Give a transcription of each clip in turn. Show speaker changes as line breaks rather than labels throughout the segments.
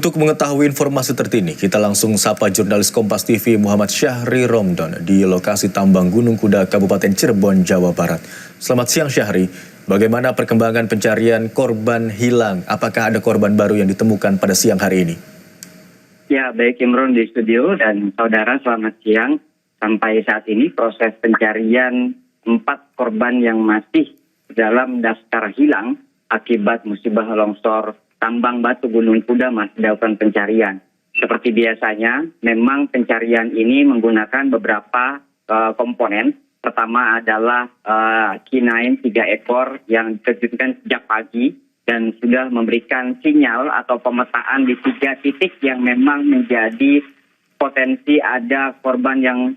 Untuk mengetahui informasi terkini, kita langsung sapa jurnalis Kompas TV Muhammad Syahri Romdon di lokasi tambang Gunung Kuda Kabupaten Cirebon, Jawa Barat. Selamat siang Syahri, bagaimana perkembangan pencarian korban hilang? Apakah ada korban baru yang ditemukan pada siang hari ini?
Ya, baik Imron di studio dan saudara, selamat siang. Sampai saat ini proses pencarian 4 korban yang masih dalam daftar hilang akibat musibah longsor tambang batu Gunung Kuda masih dilakukan pencarian. Seperti biasanya, memang pencarian ini menggunakan beberapa komponen. Pertama adalah K9 3 ekor yang diterjunkan sejak pagi dan sudah memberikan sinyal atau pemetaan di 3 titik yang memang menjadi potensi ada korban yang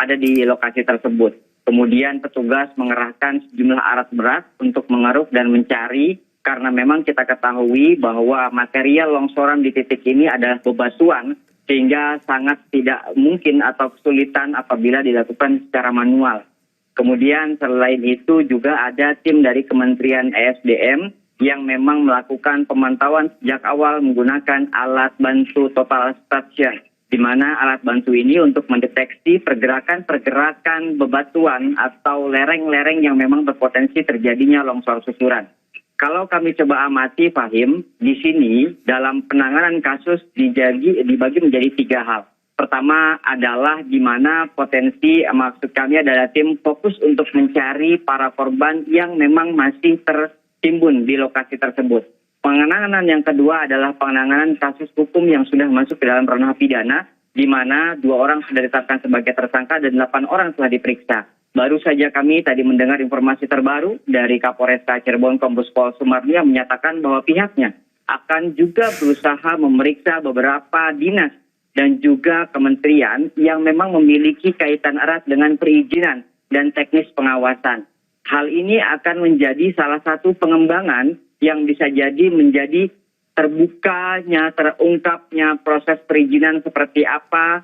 ada di lokasi tersebut. Kemudian petugas mengerahkan sejumlah alat berat untuk mengeruk dan mencari, karena memang kita ketahui bahwa material longsoran di titik ini adalah bebatuan, sehingga sangat tidak mungkin atau kesulitan apabila dilakukan secara manual. Kemudian selain itu juga ada tim dari Kementerian ESDM yang memang melakukan pemantauan sejak awal menggunakan alat bantu total station, di mana alat bantu ini untuk mendeteksi pergerakan bebatuan atau lereng-lereng yang memang berpotensi terjadinya longsor susuran. Kalau kami coba amati, Fahim, di sini dalam penanganan kasus dibagi menjadi 3 hal. Pertama adalah di mana potensi, maksud kami adalah tim fokus untuk mencari para korban yang memang masih tertimbun di lokasi tersebut. Penanganan yang kedua adalah penanganan kasus hukum yang sudah masuk ke dalam ranah pidana, di mana 2 orang sudah ditetapkan sebagai tersangka dan 8 orang telah diperiksa. Baru saja kami tadi mendengar informasi terbaru dari Kapolresta Cirebon Kombes Pol Sumardi yang menyatakan bahwa pihaknya akan juga berusaha memeriksa beberapa dinas dan juga kementerian yang memang memiliki kaitan erat dengan perizinan dan teknis pengawasan. Hal ini akan menjadi salah satu pengembangan yang bisa jadi menjadi terbukanya, terungkapnya proses perizinan seperti apa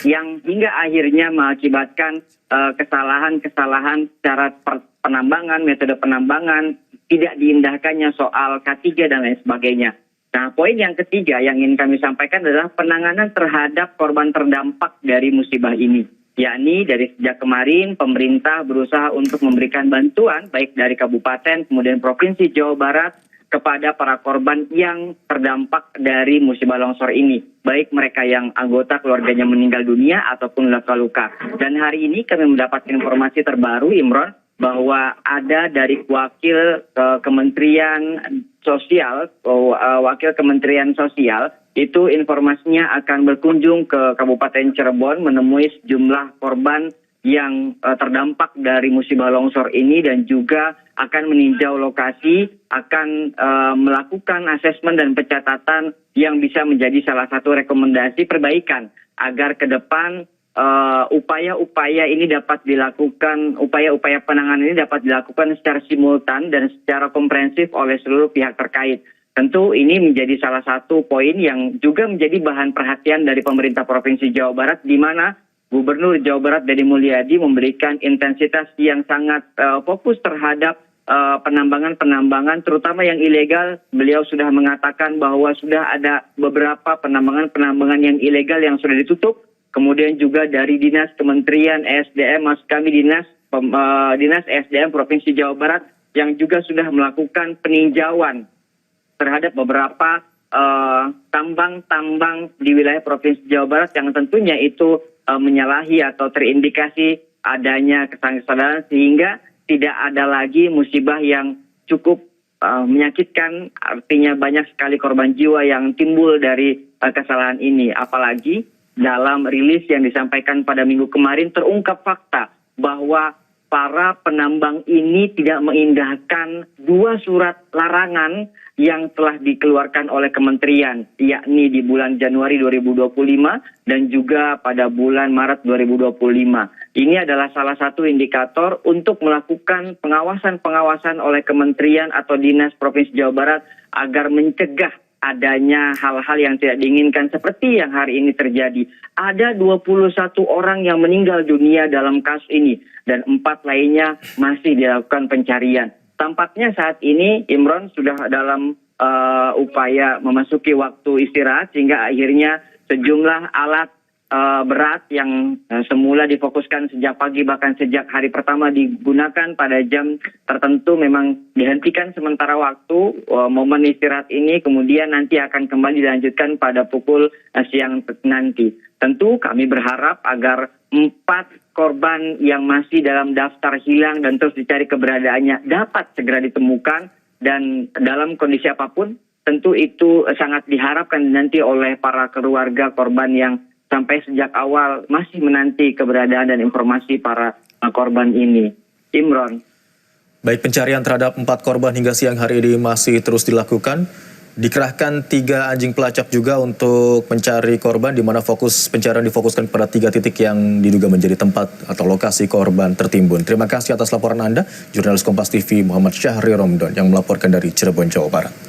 yang hingga akhirnya mengakibatkan kesalahan-kesalahan secara penambangan, metode penambangan, tidak diindahkannya soal K3 dan lain sebagainya. Nah, poin yang ketiga yang ingin kami sampaikan adalah penanganan terhadap korban terdampak dari musibah ini. Yakni dari sejak kemarin pemerintah berusaha untuk memberikan bantuan baik dari kabupaten kemudian provinsi Jawa Barat kepada para korban yang terdampak dari musibah longsor ini. Baik mereka yang anggota keluarganya meninggal dunia ataupun luka-luka. Dan hari ini kami mendapatkan informasi terbaru, Imron, bahwa ada dari wakil Kementerian Sosial, itu informasinya akan berkunjung ke Kabupaten Cirebon menemui sejumlah korban yang terdampak dari musibah longsor ini dan juga akan meninjau lokasi, akan melakukan asesmen dan pencatatan yang bisa menjadi salah satu rekomendasi perbaikan agar ke depan upaya-upaya ini dapat dilakukan, upaya-upaya penanganan ini dapat dilakukan secara simultan dan secara komprehensif oleh seluruh pihak terkait. Tentu ini menjadi salah satu poin yang juga menjadi bahan perhatian dari pemerintah Provinsi Jawa Barat, di mana Gubernur Jawa Barat Deddy Mulyadi memberikan intensitas yang sangat fokus terhadap penambangan-penambangan, terutama yang ilegal. Beliau sudah mengatakan bahwa sudah ada beberapa penambangan-penambangan yang ilegal yang sudah ditutup. Kemudian juga dari Dinas Kementerian ESDM, maksud kami Dinas ESDM Provinsi Jawa Barat yang juga sudah melakukan peninjauan terhadap beberapa tambang-tambang di wilayah Provinsi Jawa Barat yang tentunya itu menyalahi atau terindikasi adanya kesalahan sehingga tidak ada lagi musibah yang cukup menyakitkan, artinya banyak sekali korban jiwa yang timbul dari kesalahan ini. Apalagi dalam rilis yang disampaikan pada minggu kemarin terungkap fakta bahwa para penambang ini tidak mengindahkan 2 surat larangan yang telah dikeluarkan oleh kementerian, yakni di bulan Januari 2025 dan juga pada bulan Maret 2025. Ini adalah salah satu indikator untuk melakukan pengawasan-pengawasan oleh kementerian atau dinas Provinsi Jawa Barat agar mencegah adanya hal-hal yang tidak diinginkan seperti yang hari ini terjadi. Ada 21 orang yang meninggal dunia dalam kasus ini dan 4 lainnya masih dilakukan pencarian. Tampaknya saat ini Imron sudah dalam upaya memasuki waktu istirahat sehingga akhirnya sejumlah alat berat yang semula difokuskan sejak pagi bahkan sejak hari pertama digunakan pada jam tertentu memang dihentikan sementara waktu. Momen istirahat ini kemudian nanti akan kembali dilanjutkan pada pukul siang nanti. Tentu kami berharap agar 4 korban yang masih dalam daftar hilang dan terus dicari keberadaannya dapat segera ditemukan, dan dalam kondisi apapun tentu itu sangat diharapkan nanti oleh para keluarga korban yang sampai sejak awal masih menanti keberadaan dan informasi para korban ini. Imron.
Baik, pencarian terhadap 4 korban hingga siang hari ini masih terus dilakukan. Dikerahkan 3 anjing pelacak juga untuk mencari korban, di mana fokus pencarian difokuskan pada 3 titik yang diduga menjadi tempat atau lokasi korban tertimbun. Terima kasih atas laporan Anda, jurnalis Kompas TV Muhammad Syahri Romdon yang melaporkan dari Cirebon, Jawa Barat.